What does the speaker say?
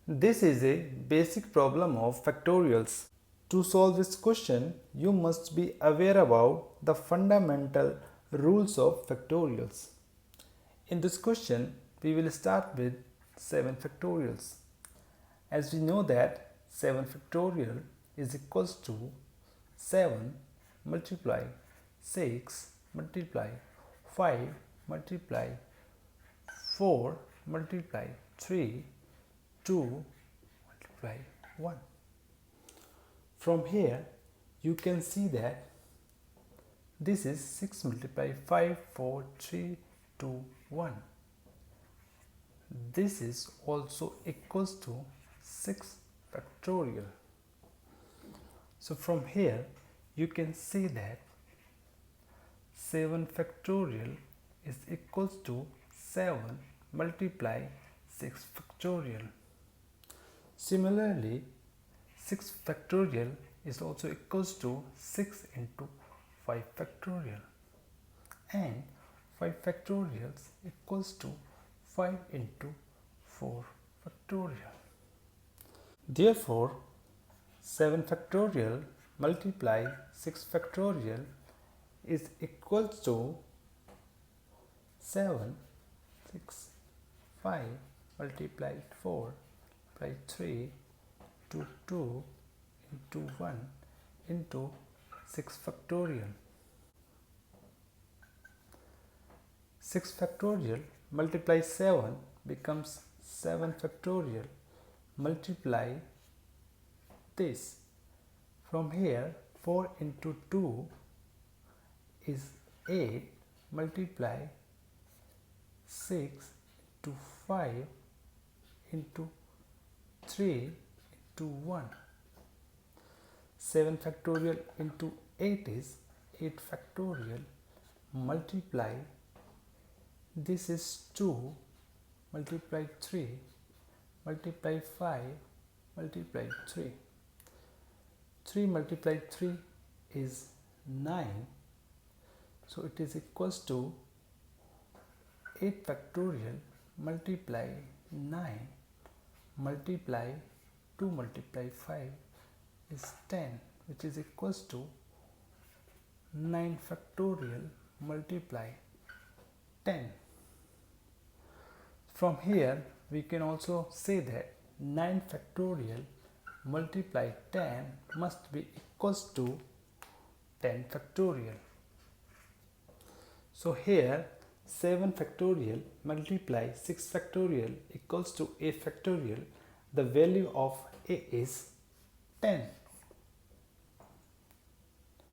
This is a basic problem of factorials. To solve this question, you must be aware about the fundamental rules of factorials. In this question, we will start with 7 factorials. As we know that 7 factorial is equals to 7 multiply 6 multiply 5 multiply 4 multiply 3 2 multiply 1. From here you can see that this is 6 multiply 5 4 3 2 1. This is also equals to 6 factorial. So from here you can see that 7 factorial is equals to 7 multiply 6 factorial. Similarly, 6 factorial is also equals to 6 into 5 factorial, and 5 factorials equals to 5 into 4 factorial. Therefore, 7 factorial multiply 6 factorial is equals to 7 6 5 multiplied 4 by 3 to 2 into 1 into 6 factorial. 6 factorial multiply 7 becomes 7 factorial multiply this. From here 4 into 2 is 8 multiply 6 into 5 into 3 into 1. 7 factorial into 8 is 8 factorial multiply this is 2 multiply 3 multiply 5 multiply 3. 3 multiply 3 is 9, so it is equals to 8 factorial multiply 9 multiply 2 multiply 5 is 10, which is equals to 9 factorial multiply 10. From here we can also say that 9 factorial multiply 10 must be equals to 10 factorial. So here 7 factorial multiply 6 factorial equals to a factorial. The value of a is 10.